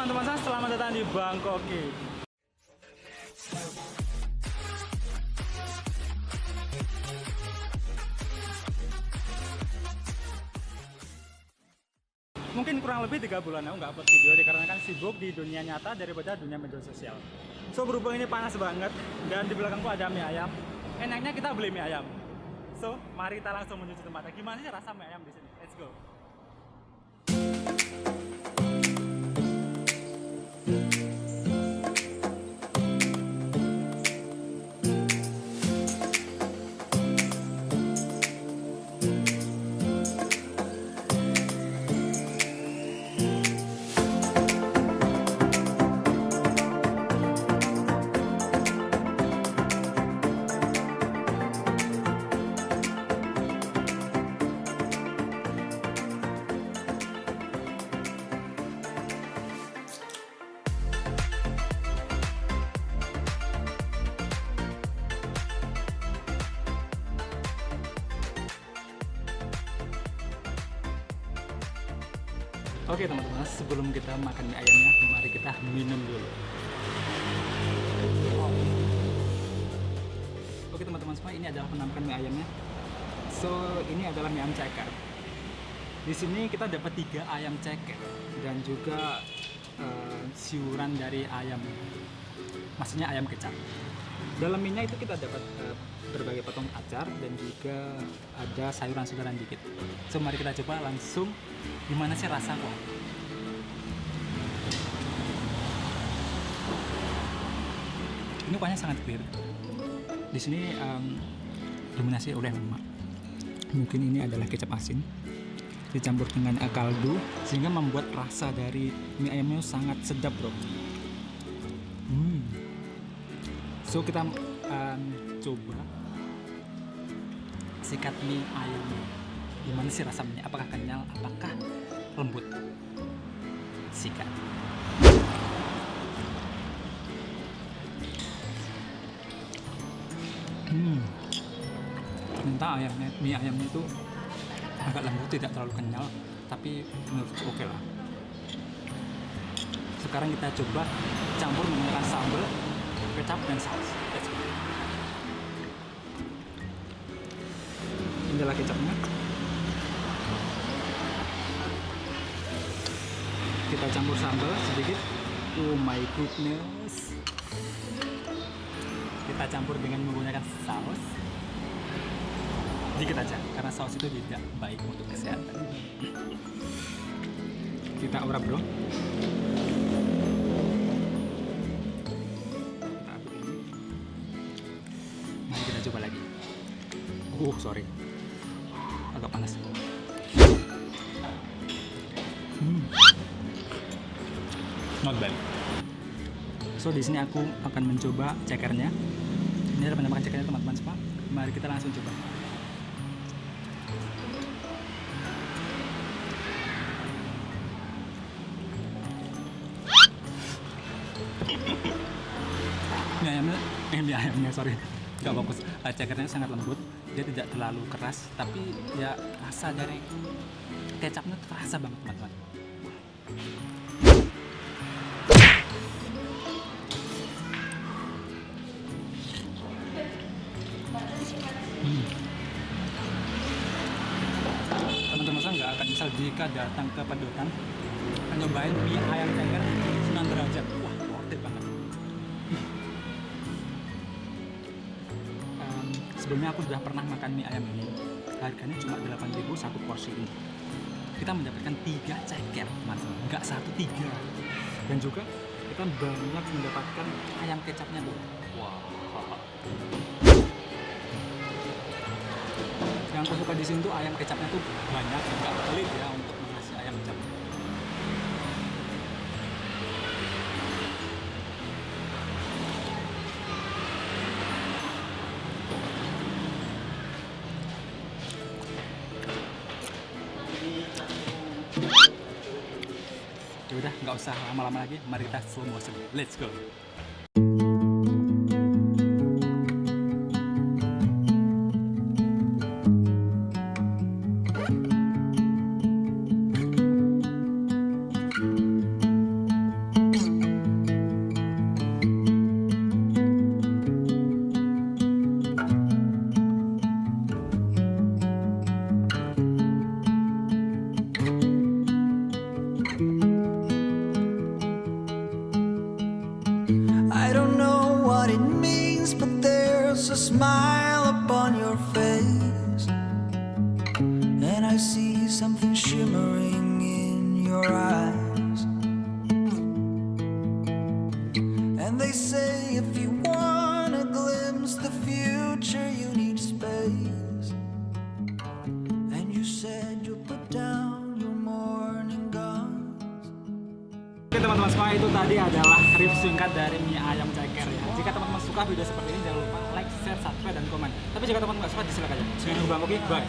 teman-teman saya, selamat datang di Bangkoki. Mungkin kurang lebih 3 bulan aku nggak upload video dikarenakan sibuk di dunia nyata daripada dunia media sosial. So berhubung ini panas banget dan di belakangku ada mie ayam, enaknya kita beli mie ayam. So mari kita langsung menuju tempatnya. Gimana sih rasa mie ayam di sini? Let's go. Oke teman-teman, sebelum kita makan mie ayamnya, mari kita minum dulu. Oke teman-teman semua, ini adalah penampakan mie ayamnya. So ini adalah mie ayam ceker. Di sini kita dapat 3 ayam ceker dan juga siuran dari ayam, maksudnya ayam kecap. Dalam mie-nya itu kita dapat berbagai potong acar dan juga ada sayuran-sayuran dikit. So mari kita coba langsung gimana sih rasa kok. Ini kuahnya sangat clear. Di sini dominasi oleh lemak. Mungkin ini adalah kecap asin dicampur dengan kaldu sehingga membuat rasa dari mie ayamnya sangat sedap, bro. So kita coba sikat mie ayam. Gimana sih rasanya? Apakah kenyal? Apakah lembut? Sikat. Ternyata mie ayamnya itu agak lembut, tidak terlalu kenyal, tapi menurutku oke lah. Sekarang kita coba campur menggunakan sambal, kecap, dan saus. Let's go. Ini adalah kecapnya. Kita campur sambal sedikit. Oh my goodness. Kita campur dengan menggunakan saus. Dikit aja, karena saus itu tidak baik untuk kesehatan. Kita urap, bro. Kita aduk ini. Mari kita coba lagi. Sorry. Agak panas. Not bad. So di sini aku akan mencoba cekernya. Ini adalah penampakan cekernya teman-teman semua. Mari kita langsung coba. Mie ayamnya sorry, nggak fokus. Cekernya sangat lembut, dia tidak terlalu keras, tapi ya rasa dari kecapnya terasa banget teman-teman. Teman-teman saya nggak akan nyesal jika datang ke Pedotan nyobain mie ayam ceker 9 derajat. Wah, worth it banget. Sebelumnya aku sudah pernah makan mie ayam ini. Harganya cuma 8.000 satu porsi ini. Kita mendapatkan 3 ceker, teman-teman. Nggak 1, 3. Dan juga kita banyak mendapatkan ayam kecapnya tuh. Wow. Yang aku suka di sini tuh ayam kecapnya tuh banyak, nggak pelit ya untuk mengisi ayam kecap. Udah, nggak usah lama-lama lagi, mari kita slow motion. Let's go. smile upon your face, and I see something shimmering in your eyes. And they say if you want to glimpse the future, you need space. And you said you'll put down your morning gowns. Oke teman-teman semua, itu tadi adalah review singkat dari mie ayam ceker ya. Jika teman-teman suka video seperti ini, jangan lupa like, share, subscribe, dan komen. Tapi jika teman-teman nggak suka, dislike aja. Jangan lupa, oke? Bye.